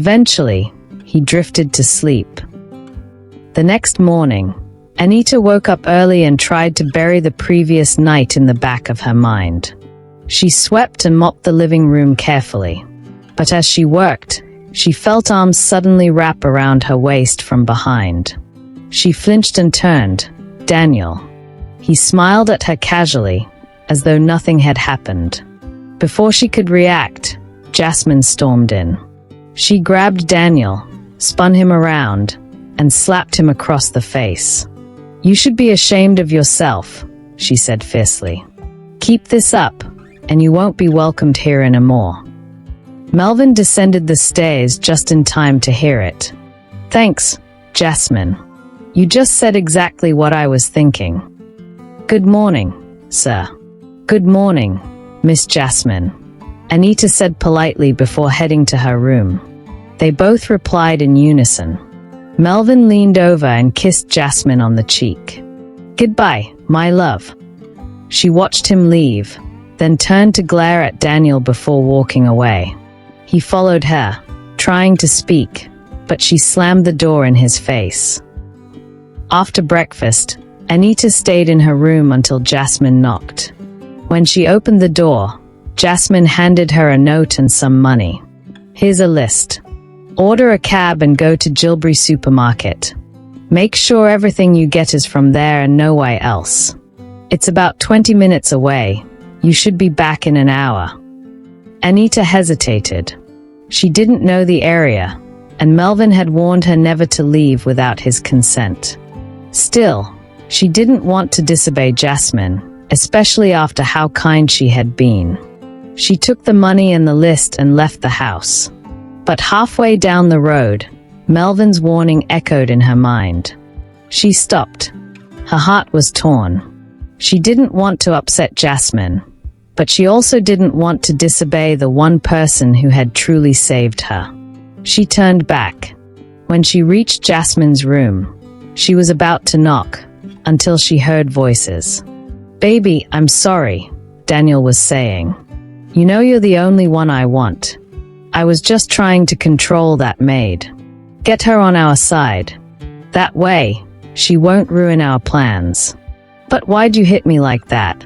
Eventually, he drifted to sleep. The next morning, Anita woke up early and tried to bury the previous night in the back of her mind. She swept and mopped the living room carefully. But as she worked, she felt arms suddenly wrap around her waist from behind. She flinched and turned. Daniel. He smiled at her casually, as though nothing had happened. Before she could react, Jasmine stormed in. She grabbed Daniel, spun him around, and slapped him across the face. "You should be ashamed of yourself," she said fiercely. "Keep this up, and you won't be welcomed here anymore." Melvin descended the stairs just in time to hear it. "Thanks, Jasmine. You just said exactly what I was thinking." "Good morning, sir." "Good morning, Miss Jasmine," Anita said politely before heading to her room. They both replied in unison. Melvin leaned over and kissed Jasmine on the cheek. "Goodbye, my love." She watched him leave, then turned to glare at Daniel before walking away. He followed her, trying to speak, but she slammed the door in his face. After breakfast, Anita stayed in her room until Jasmine knocked. When she opened the door, Jasmine handed her a note and some money. "Here's a list. Order a cab and go to Gilbury Supermarket. Make sure everything you get is from there and nowhere else. It's about 20 minutes away. You should be back in an hour." Anita hesitated. She didn't know the area, and Melvin had warned her never to leave without his consent. Still, she didn't want to disobey Jasmine, especially after how kind she had been. She took the money and the list and left the house. But halfway down the road, Melvin's warning echoed in her mind. She stopped. Her heart was torn. She didn't want to upset Jasmine, but she also didn't want to disobey the one person who had truly saved her. She turned back. When she reached Jasmine's room, she was about to knock, until she heard voices. "Baby, I'm sorry," Daniel was saying. "You know you're the only one I want. I was just trying to control that maid. Get her on our side. That way, she won't ruin our plans." "But why'd you hit me like that?"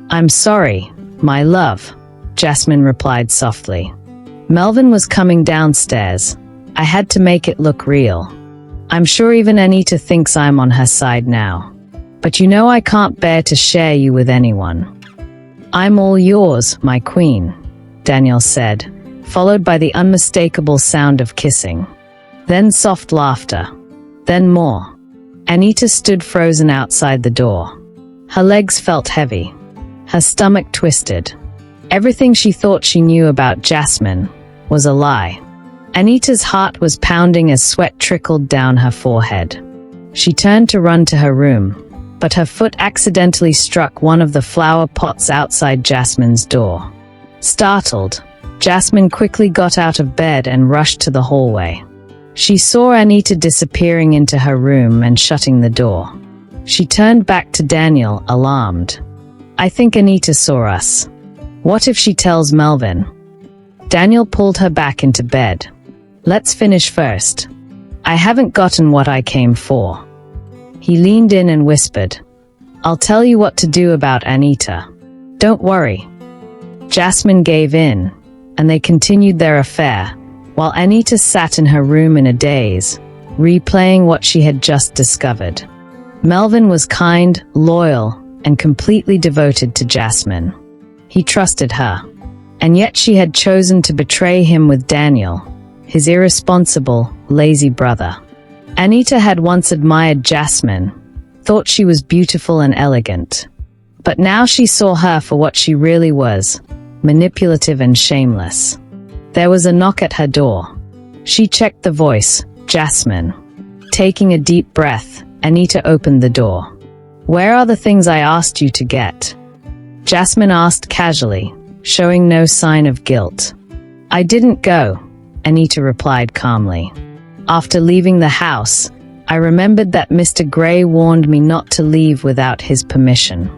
"I'm sorry, my love," Jasmine replied softly. "Melvin was coming downstairs. I had to make it look real. I'm sure even Anita thinks I'm on her side now. But you know I can't bear to share you with anyone." "I'm all yours, my queen," Daniel said, followed by the unmistakable sound of kissing. Then soft laughter. Then more. Anita stood frozen outside the door. Her legs felt heavy. Her stomach twisted. Everything she thought she knew about Jasmine was a lie. Anita's heart was pounding as sweat trickled down her forehead. She turned to run to her room, but her foot accidentally struck one of the flower pots outside Jasmine's door. Startled, Jasmine quickly got out of bed and rushed to the hallway. She saw Anita disappearing into her room and shutting the door. She turned back to Daniel, alarmed. "I think Anita saw us. What if she tells Melvin?" Daniel pulled her back into bed. "Let's finish first. I haven't gotten what I came for." He leaned in and whispered, "I'll tell you what to do about Anita. Don't worry." Jasmine gave in, and they continued their affair, while Anita sat in her room in a daze, replaying what she had just discovered. Melvin was kind, loyal, and completely devoted to Jasmine. He trusted her, and yet she had chosen to betray him with Daniel, his irresponsible, lazy brother. Anita had once admired Jasmine, thought she was beautiful and elegant. But now she saw her for what she really was, manipulative and shameless. There was a knock at her door. She checked the voice, Jasmine. Taking a deep breath, Anita opened the door. "Where are the things I asked you to get?" Jasmine asked casually, showing no sign of guilt. "I didn't go," Anita replied calmly. "After leaving the house, I remembered that Mr. Gray warned me not to leave without his permission.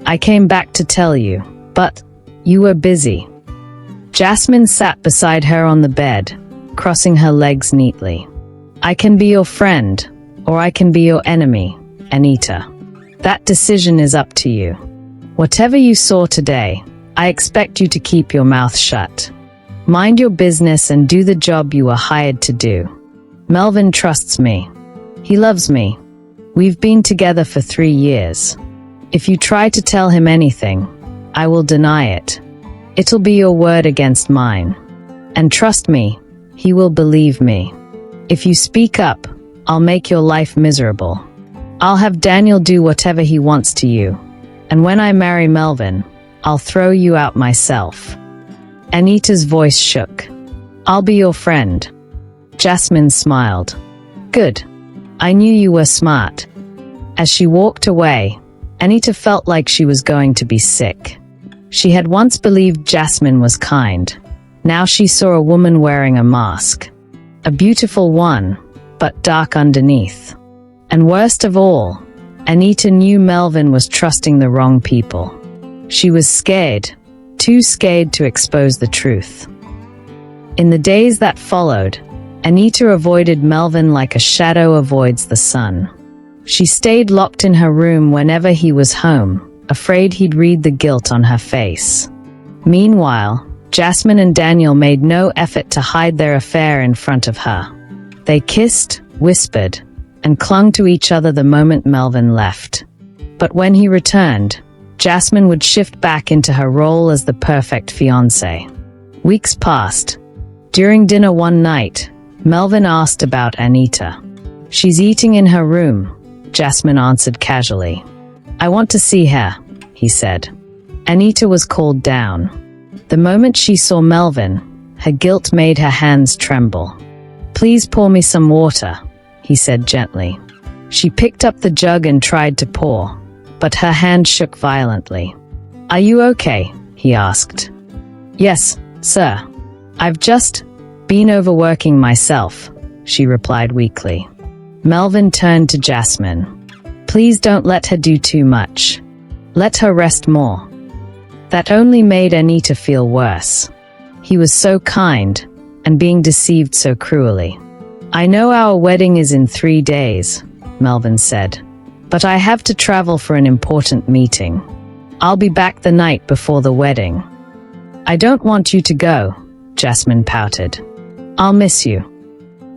I came back to tell you, but you were busy." Jasmine sat beside her on the bed, crossing her legs neatly. I can be your friend, or I can be your enemy, Anita. That decision is up to you. Whatever you saw today, I expect you to keep your mouth shut. Mind your business and do the job you were hired to do. Melvin trusts me. He loves me. We've been together for 3 years. If you try to tell him anything, I will deny it. It'll be your word against mine. And trust me, he will believe me. If you speak up, I'll make your life miserable. I'll have Daniel do whatever he wants to you. And when I marry Melvin, I'll throw you out myself. Anita's voice shook. I'll be your friend. Jasmine smiled. Good. I knew you were smart. As she walked away, Anita felt like she was going to be sick. She had once believed Jasmine was kind. Now she saw a woman wearing a mask. A beautiful one, but dark underneath. And worst of all, Anita knew Melvin was trusting the wrong people. She was scared, too scared to expose the truth. In the days that followed, Anita avoided Melvin like a shadow avoids the sun. She stayed locked in her room whenever he was home, afraid he'd read the guilt on her face. Meanwhile, Jasmine and Daniel made no effort to hide their affair in front of her. They kissed, whispered, and clung to each other the moment Melvin left. But when he returned, Jasmine would shift back into her role as the perfect fiancée. Weeks passed. During dinner one night, Melvin asked about Anita. She's eating in her room, Jasmine answered casually. I want to see her, he said. Anita was called down. The moment she saw Melvin, her guilt made her hands tremble. Please pour me some water, he said gently. She picked up the jug and tried to pour, but her hand shook violently. Are you okay? He asked. Yes, sir. I've just been overworking myself, she replied weakly. Melvin turned to Jasmine. Please don't let her do too much. Let her rest more. That only made Anita feel worse. He was so kind, and being deceived so cruelly. I know our wedding is in 3 days, Melvin said, but I have to travel for an important meeting. I'll be back the night before the wedding. I don't want you to go, Jasmine pouted. I'll miss you.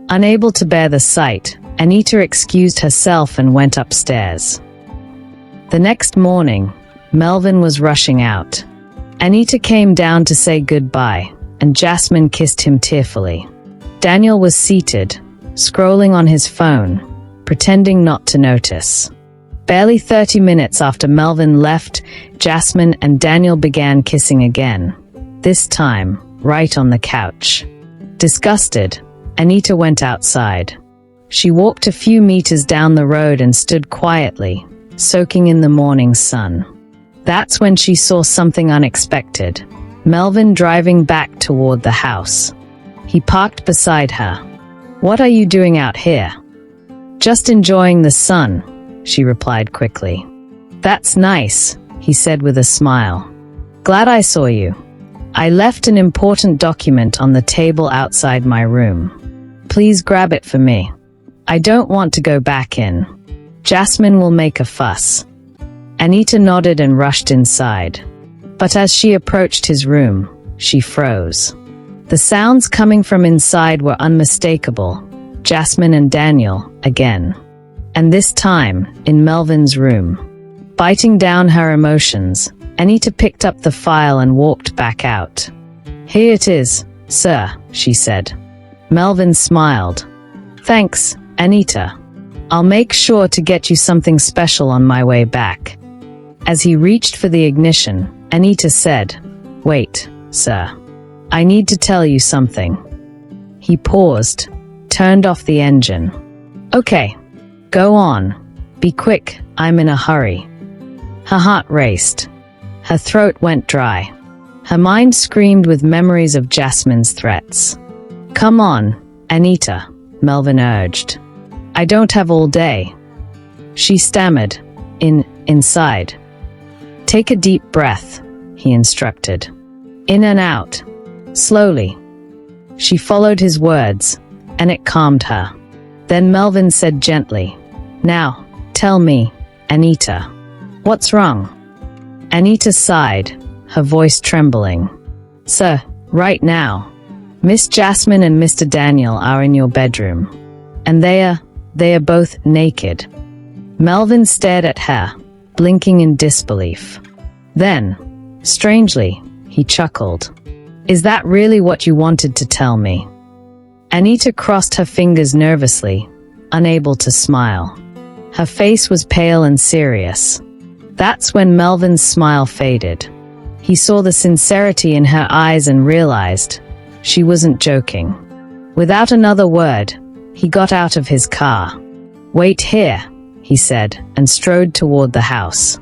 Unable to bear the sight, Anita excused herself and went upstairs. The next morning, Melvin was rushing out. Anita came down to say goodbye, and Jasmine kissed him tearfully. Daniel was seated, scrolling on his phone, pretending not to notice. Barely 30 minutes after Melvin left, Jasmine and Daniel began kissing again, this time right on the couch. Disgusted, Anita went outside. She walked a few meters down the road and stood quietly, soaking in the morning sun. That's when she saw something unexpected. Melvin driving back toward the house. He parked beside her. What are you doing out here? Just enjoying the sun, she replied quickly. That's nice, he said with a smile. Glad I saw you. I left an important document on the table outside my room. Please grab it for me. I don't want to go back in. Jasmine will make a fuss. Anita nodded and rushed inside. But as she approached his room, she froze. The sounds coming from inside were unmistakable. Jasmine and Daniel, again. And this time, in Melvin's room. Biting down her emotions, Anita picked up the file and walked back out. Here it is, sir, she said. Melvin smiled. Thanks, Anita. I'll make sure to get you something special on my way back. As he reached for the ignition, Anita said, Wait, sir. I need to tell you something. He paused, turned off the engine. Okay, go on. Be quick, I'm in a hurry. Her heart raced. Her throat went dry. Her mind screamed with memories of Jasmine's threats. Come on, Anita, Melvin urged. I don't have all day. She stammered. Inside. Take a deep breath, he instructed. In and out. Slowly. She followed his words, and it calmed her. Then Melvin said gently, "Now, tell me, Anita, what's wrong?" Anita sighed, her voice trembling. "Sir, right now, Miss Jasmine and Mr. Daniel are in your bedroom, and they are both naked." Melvin stared at her, blinking in disbelief. Then, strangely, he chuckled. "Is that really what you wanted to tell me?" Anita crossed her fingers nervously, unable to smile. Her face was pale and serious. That's when Melvin's smile faded. He saw the sincerity in her eyes and realized she wasn't joking. Without another word, he got out of his car. "Wait here," he said, and strode toward the house.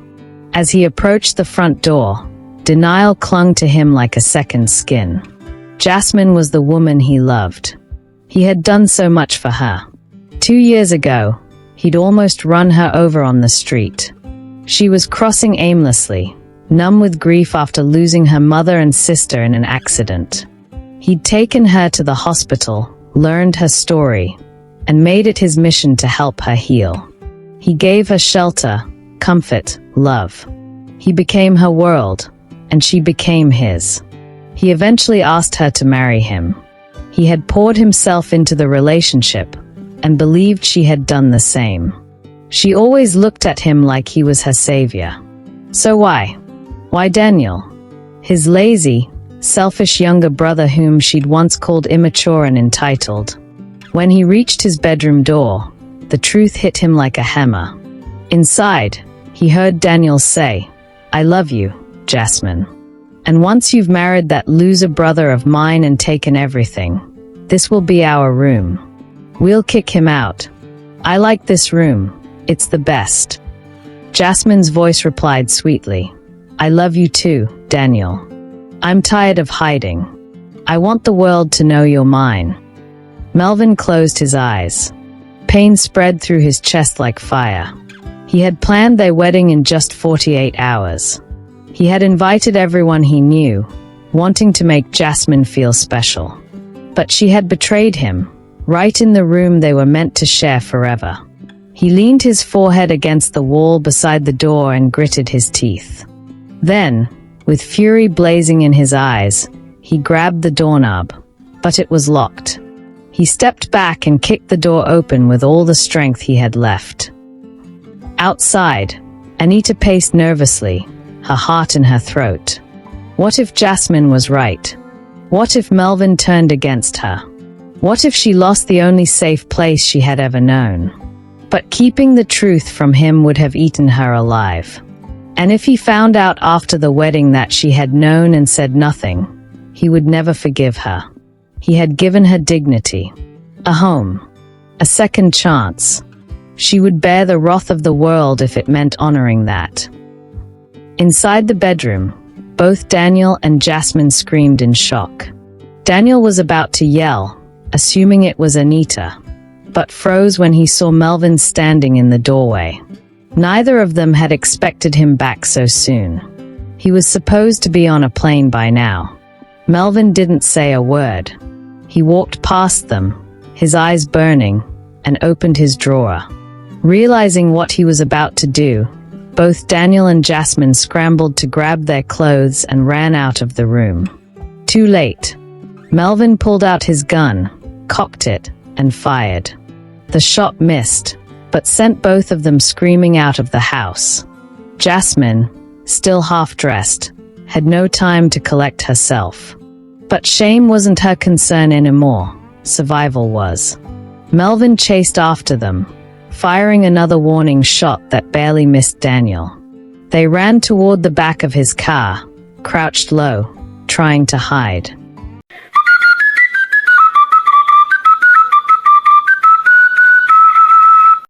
As he approached the front door, denial clung to him like a second skin. Jasmine was the woman he loved. He had done so much for her. 2 years ago, he'd almost run her over on the street. She was crossing aimlessly, numb with grief after losing her mother and sister in an accident. He'd taken her to the hospital, learned her story, and made it his mission to help her heal. He gave her shelter, comfort, love. He became her world, and she became his. He eventually asked her to marry him. He had poured himself into the relationship, and believed she had done the same. She always looked at him like he was her savior. So why? Why Daniel? His lazy, selfish younger brother whom she'd once called immature and entitled. When he reached his bedroom door, the truth hit him like a hammer. Inside, he heard Daniel say, "I love you, Jasmine. And once you've married that loser brother of mine and taken everything, this will be our room. We'll kick him out. I like this room. It's the best." Jasmine's voice replied sweetly, "I love you too, Daniel. I'm tired of hiding. I want the world to know you're mine." Melvin closed his eyes. Pain spread through his chest like fire. He had planned their wedding in just 48 hours. He had invited everyone he knew, wanting to make Jasmine feel special. But she had betrayed him, right in the room they were meant to share forever. He leaned his forehead against the wall beside the door and gritted his teeth. Then, with fury blazing in his eyes, he grabbed the doorknob, but it was locked. He stepped back and kicked the door open with all the strength he had left. Outside, Anita paced nervously, her heart in her throat. What if Jasmine was right? What if Melvin turned against her? What if she lost the only safe place she had ever known? But keeping the truth from him would have eaten her alive. And if he found out after the wedding that she had known and said nothing, he would never forgive her. He had given her dignity, a home, a second chance. She would bear the wrath of the world if it meant honoring that. Inside the bedroom, both Daniel and Jasmine screamed in shock. Daniel was about to yell, assuming it was Anita, but froze when he saw Melvin standing in the doorway. Neither of them had expected him back so soon. He was supposed to be on a plane by now. Melvin didn't say a word. He walked past them, his eyes burning, and opened his drawer. Realizing what he was about to do, both Daniel and Jasmine scrambled to grab their clothes and ran out of the room. Too late. Melvin pulled out his gun, cocked it, and fired. The shot missed, but sent both of them screaming out of the house. Jasmine, still half-dressed, had no time to collect herself. But shame wasn't her concern anymore, survival was. Melvin chased after them, firing another warning shot that barely missed Daniel. They ran toward the back of his car, crouched low, trying to hide.